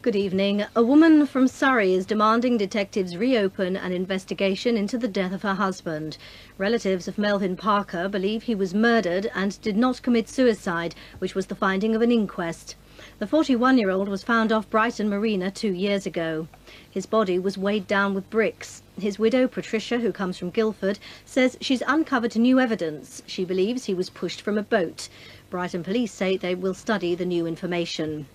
Good evening. A woman from Surrey is demanding detectives reopen an investigation into the death of her husband. Relatives of Melvin Parker believe he was murdered and did not commit suicide, which was the finding of an inquest. The 41-year-old was found off Brighton Marina 2 years ago. His body was weighed down with bricks. His widow, Patricia, who comes from Guildford, says she's uncovered new evidence. She believes he was pushed from a boat. Brighton police say they will study the new information.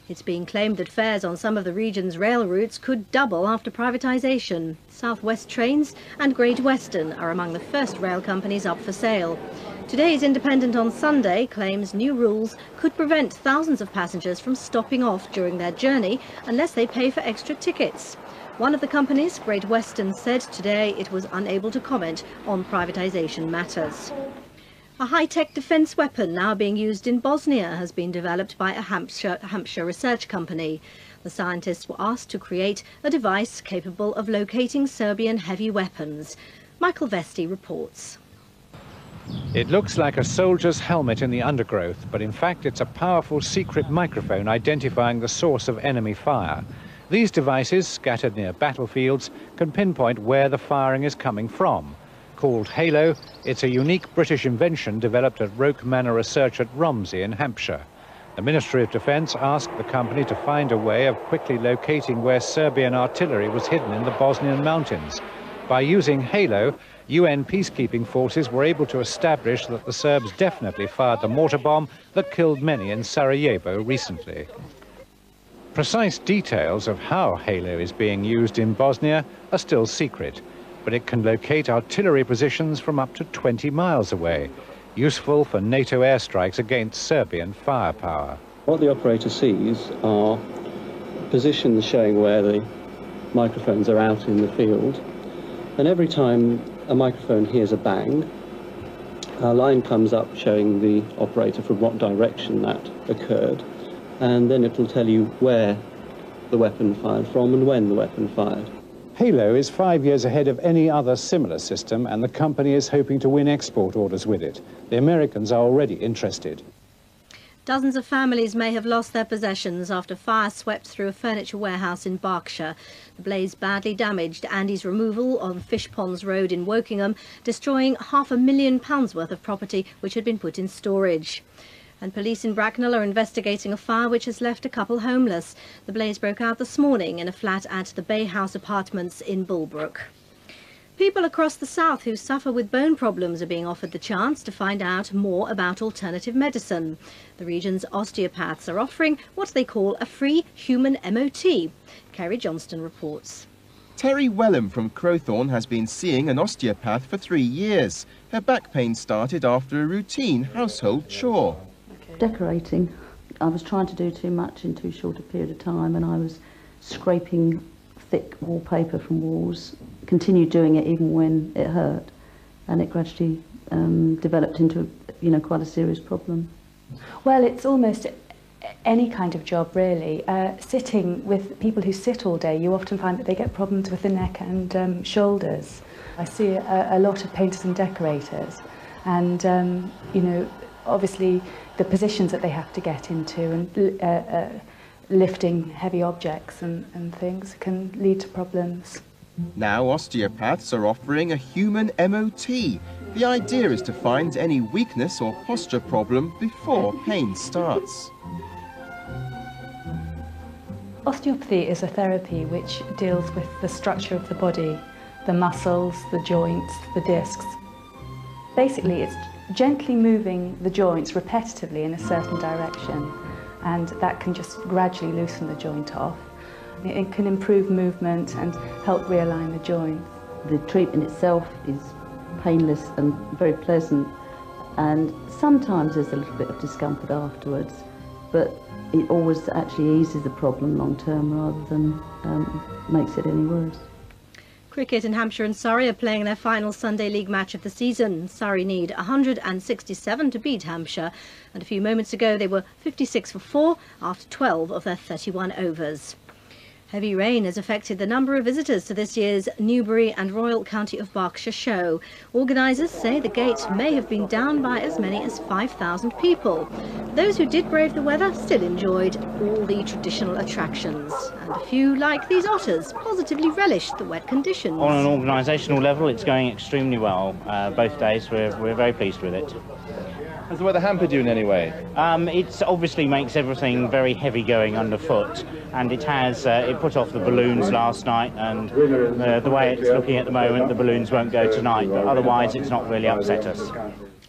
It's being claimed that fares on some of the region's rail routes could double after privatisation. South West Trains and Great Western are among the first rail companies up for sale. Today's Independent on Sunday claims new rules could prevent thousands of passengers from stopping off during their journey unless they pay for extra tickets. One of the companies, Great Western, said today it was unable to comment on privatisation matters. A high-tech defence weapon now being used in Bosnia has been developed by a Hampshire research company. The scientists were asked to create a device capable of locating Serbian heavy weapons. Michael Vesti reports. It looks like a soldier's helmet in the undergrowth, but in fact it's a powerful secret microphone identifying the source of enemy fire. These devices, scattered near battlefields, can pinpoint where the firing is coming from. Called Halo, it's a unique British invention developed at Roke Manor Research at Romsey in Hampshire. The Ministry of Defence asked the company to find a way of quickly locating where Serbian artillery was hidden in the Bosnian mountains. By using Halo, UN peacekeeping forces were able to establish that the Serbs definitely fired the mortar bomb that killed many in Sarajevo recently. Precise details of how Halo is being used in Bosnia are still secret, but it can locate artillery positions from up to 20 miles away, useful for NATO airstrikes against Serbian firepower. What the operator sees are positions showing where the microphones are out in the field, and every time a microphone hears a bang, a line comes up showing the operator from what direction that occurred, and then it will tell you where the weapon fired from and when the weapon fired. Halo is 5 years ahead of any other similar system, and the company is hoping to win export orders with it. The Americans are already interested. Dozens of families may have lost their possessions after fire swept through a furniture warehouse in Berkshire. The blaze badly damaged Andy's removal on Fish Ponds Road in Wokingham, destroying £500,000 worth of property which had been put in storage. And police in Bracknell are investigating a fire which has left a couple homeless. The blaze broke out this morning in a flat at the Bay House Apartments in Bulbrook. People across the south who suffer with bone problems are being offered the chance to find out more about alternative medicine. The region's osteopaths are offering what they call a free human MOT. Kerry Johnston reports. Terry Wellham from Crowthorne has been seeing an osteopath for 3 years. Her back pain started after a routine household chore. Decorating. I was trying to do too much in too short a period of time, and I was scraping thick wallpaper from walls, continued doing it even when it hurt, and it gradually developed into quite a serious problem. Well, it's almost any kind of job really. Sitting with people who sit all day, you often find that they get problems with the neck and shoulders. I see a lot of painters and decorators, and obviously the positions that they have to get into and lifting heavy objects and things can lead to problems. Now osteopaths are offering a human MOT. The idea is to find any weakness or posture problem before pain starts. Osteopathy is a therapy which deals with the structure of the body, the muscles, the joints, the discs. Basically, it's gently moving the joints repetitively in a certain direction, and that can just gradually loosen the joint off. It can improve movement and help realign the joints. The treatment itself is painless and very pleasant, and sometimes there's a little bit of discomfort afterwards, but it always actually eases the problem long term rather than makes it any worse. Cricket in Hampshire and Surrey are playing their final Sunday League match of the season. Surrey need 167 to beat Hampshire, and a few moments ago they were 56 for 4 after 12 of their 31 overs. Heavy rain has affected the number of visitors to this year's Newbury and Royal County of Berkshire show. Organisers say the gate may have been down by as many as 5,000 people. Those who did brave the weather still enjoyed all the traditional attractions. And a few, like these otters, positively relished the wet conditions. On an organisational level, it's going extremely well. Both days, we're very pleased with it. Has the weather hampered you in any way? It obviously makes everything very heavy going underfoot, and it has it put off the balloons last night, and the way it's looking at the moment, the balloons won't go tonight, but otherwise it's not really upset us.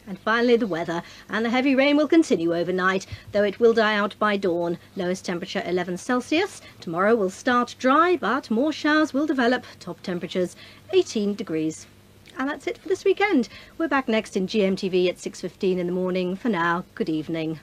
And finally the weather, and the heavy rain will continue overnight, though it will die out by dawn. Lowest temperature 11 Celsius. Tomorrow will start dry, but more showers will develop. Top temperatures 18 degrees. And that's it for this weekend. We're back next in GMTV at 6:15 in the morning. For now, good evening.